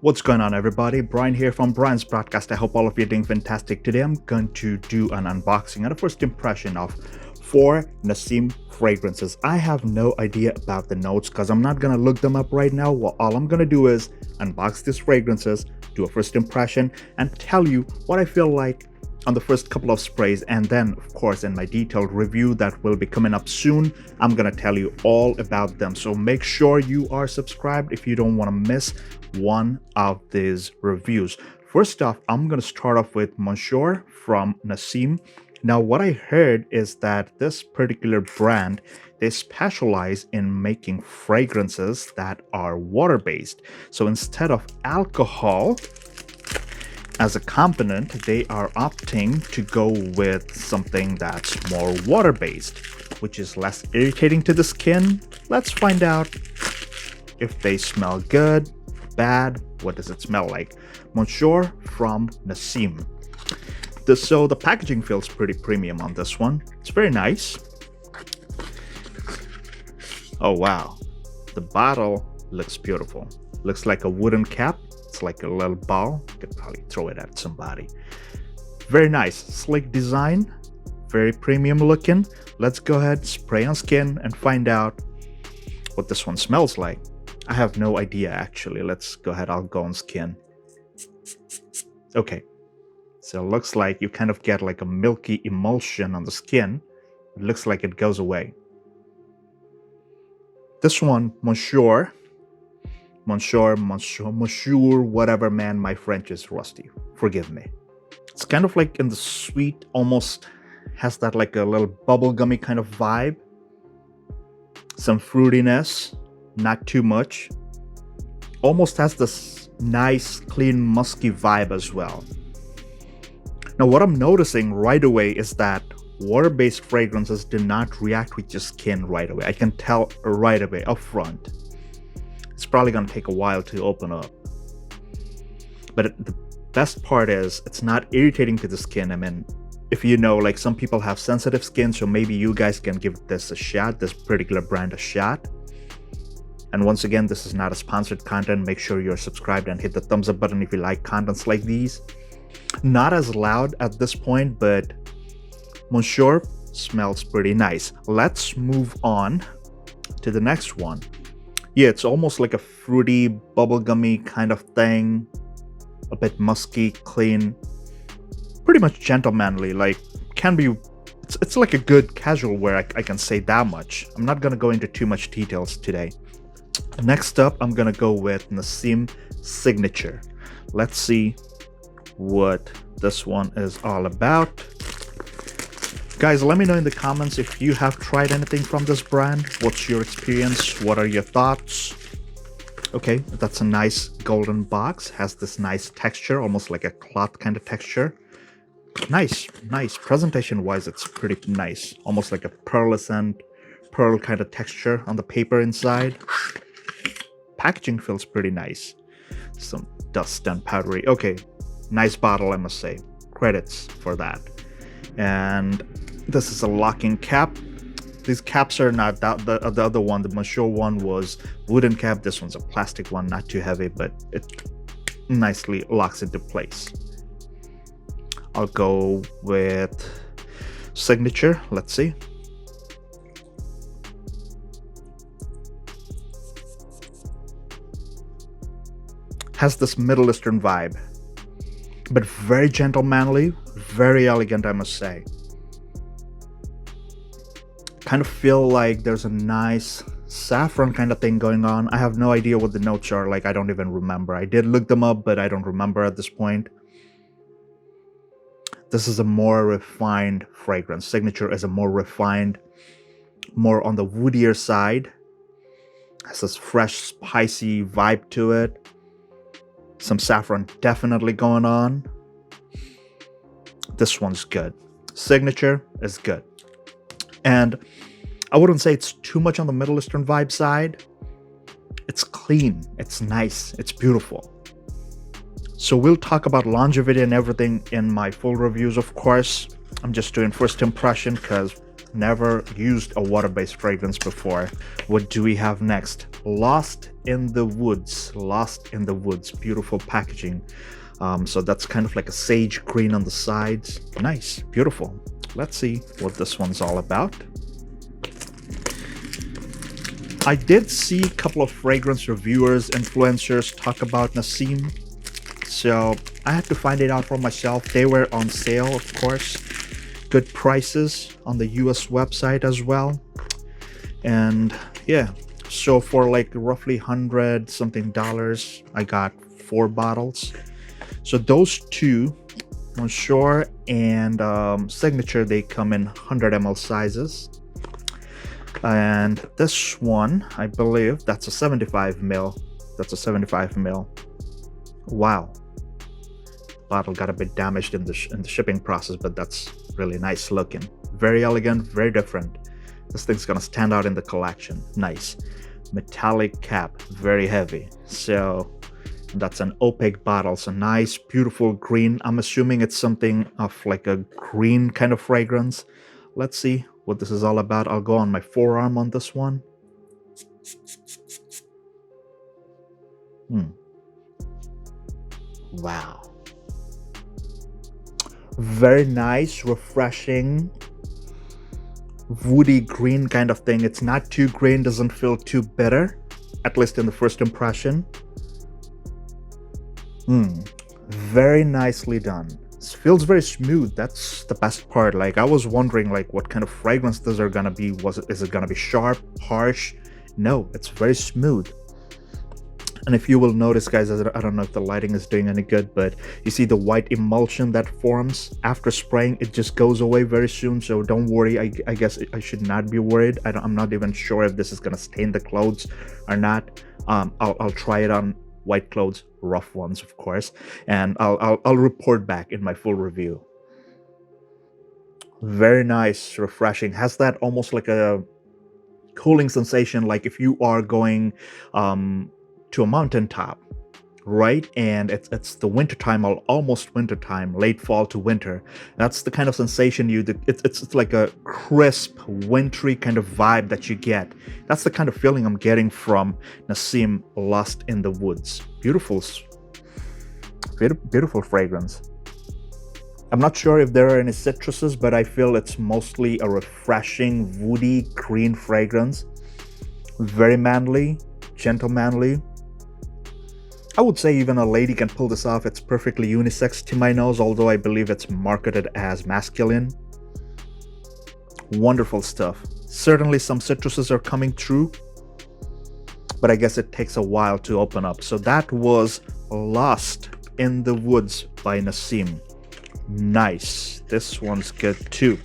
What's going on, everybody? Brian here from Brian's Broadcast. I hope all of you are doing fantastic. Today I'm going to do an unboxing and a first impression of 4 Naseem fragrances. I have no idea about the notes because I'm not going to look them up right now. Well, all I'm going to do is unbox these fragrances, do a first impression, and tell you what I feel like on the first couple of sprays, and then of course in my detailed review that will be coming up soon, I'm gonna tell you all about them. So make sure you are subscribed if you don't want to miss one of these reviews. First off, I'm gonna start off with Monsieur from Naseem. Now what I heard is that this particular brand, they specialize in making fragrances that are water-based. So instead of alcohol as a component, they are opting to go with something that's more water-based, which is less irritating to the skin. Let's find out if they smell good, bad. What does it smell like? Monsieur from Naseem. So the packaging feels pretty premium on this one. It's very nice. Oh wow, the bottle looks beautiful. Looks like a wooden cap. It's like a little ball. You could probably throw it at somebody. Very nice, slick design, very premium looking. Let's go ahead, spray on skin, and find out what this one smells like. I have no idea actually. Let's go ahead, I'll go on skin. Okay, so it looks like you kind of get like a milky emulsion on the skin. It looks like it goes away. This one, Monsieur, whatever, man, my French is rusty. Forgive me. It's kind of like in the sweet, almost has that like a little bubblegummy kind of vibe. Some fruitiness, not too much. Almost has this nice, clean, musky vibe as well. Now, what I'm noticing right away is that water-based fragrances do not react with your skin right away. I can tell right away up front. It's probably going to take a while to open up. But the best part is it's not irritating to the skin. I mean, if you know, like some people have sensitive skin, so maybe you guys can give this a shot, this particular brand a shot. And once again, this is not a sponsored content. Make sure you're subscribed and hit the thumbs up button if you like contents like these. Not as loud at this point, but Monsieur smells pretty nice. Let's move on to the next one. Yeah, it's almost like a fruity, bubblegummy kind of thing. A bit musky, clean, pretty much gentlemanly. Like, can be, it's like a good casual wear, I can say that much. I'm not gonna go into too much details today. Next up, I'm gonna go with Naseem Signature. Let's see what this one is all about. Guys, let me know in the comments if you have tried anything from this brand. What's your experience? What are your thoughts? Okay, that's a nice golden box. Has this nice texture, almost like a cloth kind of texture. Nice. Presentation wise, it's pretty nice. Almost like a pearlescent pearl kind of texture on the paper inside. Packaging feels pretty nice. Some dust and powdery. Okay, nice bottle, I must say. Credits for that. And this is a locking cap. These caps are not that, the other one, the Monsieur one was wooden cap. This one's a plastic one, not too heavy, but it nicely locks into place. I'll go with Signature. Let's see. Has this Middle Eastern vibe, but very gentlemanly, very elegant, I must say. Kind of feel like there's a nice saffron kind of thing going on. I have no idea what the notes are like. I don't even remember. I did look them up, but I don't remember at this point. This is a more refined fragrance. Signature is a more refined, more on the woodier side. Has this fresh, spicy vibe to it. Some saffron definitely going on. This one's good. Signature is good. And I wouldn't say it's too much on the Middle Eastern vibe side. It's clean, it's nice, it's beautiful. So we'll talk about longevity and everything in my full reviews, of course. I'm just doing first impression because Never used a water-based fragrance before. What do we have next? Lost in the Woods. Lost in the Woods. Beautiful packaging. So that's kind of like a sage green on the sides. Nice, beautiful. Let's see what this one's all about. I did see a couple of fragrance reviewers, influencers talk about Naseem, so I had to find it out for myself. They were on sale, of course. Good prices on the US website as well. And yeah, so for like roughly $100 something, I got 4 bottles. So those two, Monsieur and Signature, they come in 100 ml sizes. And this one, I believe that's a 75 ml. That's a 75 ml. Wow. Bottle got a bit damaged in the shipping process, but that's really nice looking. Very elegant, very different. This thing's gonna stand out in the collection. Nice. Metallic cap, very heavy. So that's an opaque bottle. So nice, beautiful green. I'm assuming it's something of like a green kind of fragrance. Let's see what this is all about. I'll go on my forearm on this one. Wow. Very nice, refreshing, woody green kind of thing. It's not too green, doesn't feel too bitter, at least in the first impression. Very nicely done. It feels very smooth. That's the best part. Like, I was wondering like what kind of fragrance these are gonna be. Is it gonna be sharp, harsh? No, it's very smooth. And if you will notice, guys, I don't know if the lighting is doing any good, but you see the white emulsion that forms after spraying. It just goes away very soon, so don't worry. I guess I should not be worried. I'm not even sure if this is gonna stain the clothes or not. I'll try it on white clothes, rough ones, of course, and I'll report back in my full review. Very nice, refreshing. Has that almost like a cooling sensation, like if you are going to a mountaintop, right? And it's the winter time, or almost winter time, late fall to winter. That's the kind of sensation it's like a crisp, wintry kind of vibe that you get. That's the kind of feeling I'm getting from Naseem Lost in the Woods. Beautiful, beautiful fragrance. I'm not sure if there are any citruses, but I feel it's mostly a refreshing, woody, green fragrance. Very manly, gentle manly. I would say even a lady can pull this off. It's perfectly unisex to my nose, although I believe it's marketed as masculine. Wonderful stuff. Certainly some citruses are coming through, but I guess it takes a while to open up. So that was Lost in the Woods by Naseem. Nice. This one's good too.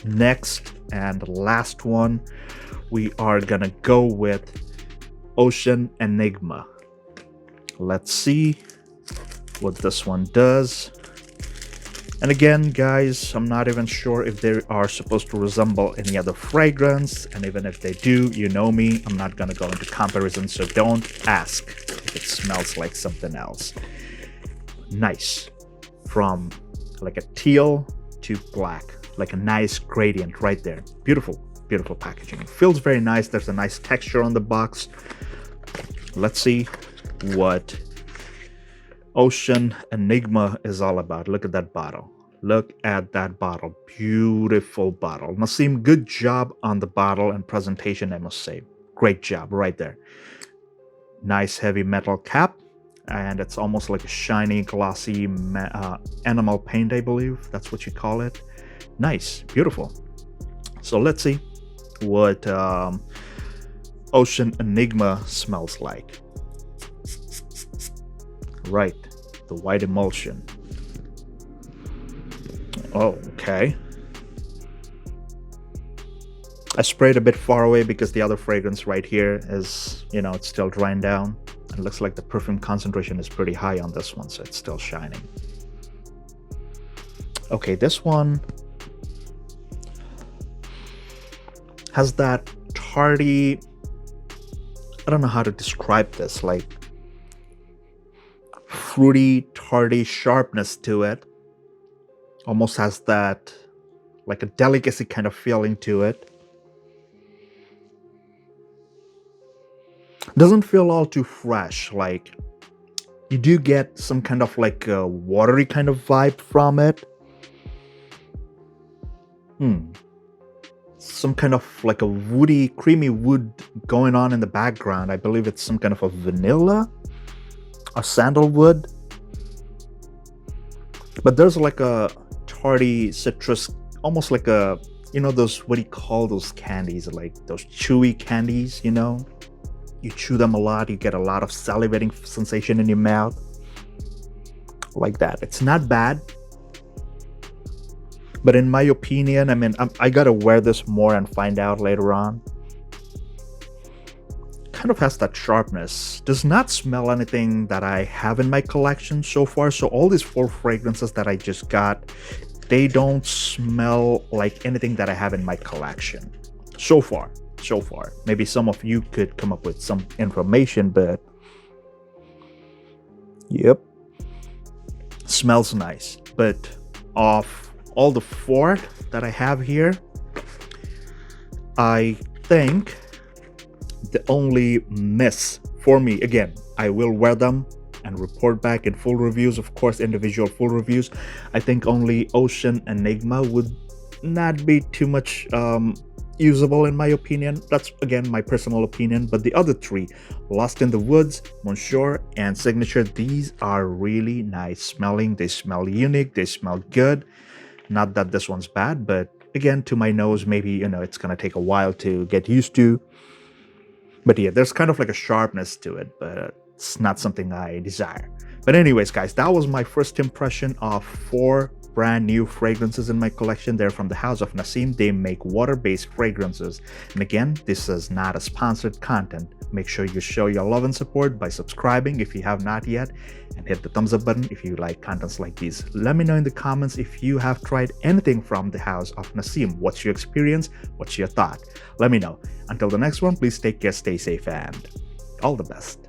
Next and last one, we are gonna go with Ocean Enigma. Let's see what this one does. And again, guys, I'm not even sure if they are supposed to resemble any other fragrance, and even if they do, you know me, I'm not gonna go into comparison, so don't ask if it smells like something else. Nice. From like a teal to black, like a nice gradient right there. Beautiful, beautiful packaging. It feels very nice. There's a nice texture on the box. Let's see what Ocean Enigma is all about. Look at that bottle. Look at that bottle. Beautiful bottle. Naseem, good job on the bottle and presentation, I must say. Great job right there. Nice heavy metal cap, and it's almost like a shiny, glossy enamel paint, I believe. That's what you call it. Nice. Beautiful. So let's see what Ocean Enigma smells like. Right, the white emulsion. Oh, okay. I sprayed a bit far away because the other fragrance right here is, you know, it's still drying down. It looks like the perfume concentration is pretty high on this one, so it's still shining. Okay, this one has that tardy, I don't know how to describe this, like fruity, tardy sharpness to it. Almost has that like a delicacy kind of feeling to it. Doesn't feel all too fresh. Like, you do get some kind of like a watery kind of vibe from it. Some kind of like a woody, creamy wood going on in the background. I believe it's some kind of a vanilla or sandalwood. But there's like a tarty citrus, almost like a, those, what do you call those candies? Like those chewy candies, You chew them a lot, you get a lot of salivating sensation in your mouth. Like that. It's not bad. But in my opinion, I mean, I gotta wear this more and find out later on. Kind of has that sharpness. Does not smell anything that I have in my collection so far. So all these 4 fragrances that I just got, they don't smell like anything that I have in my collection. So far. Maybe some of you could come up with some information, but yep. Smells nice. But of all the 4 that I have here, I think the only miss for me, again, I will wear them and report back in full reviews, of course, individual full reviews. I think only Ocean Enigma would not be too much usable in my opinion. That's again my personal opinion. But the other 3, Lost in the Woods, Monsieur, and Signature, these are really nice smelling. They smell unique, they smell good. Not that this one's bad, but again, to my nose, maybe, it's gonna take a while to get used to. But yeah, there's kind of like a sharpness to it, but it's not something I desire. But anyways, guys, that was my first impression of 4 brand new fragrances in my collection. They're from the house of Naseem. They make water-based fragrances. And again, this is not a sponsored content. Make sure you show your love and support by subscribing if you have not yet, and hit the thumbs up button if you like contents like these. Let me know in the comments if you have tried anything from the house of Naseem. What's your experience? What's your thought? Let me know. Until the next one, please take care, stay safe, and all the best.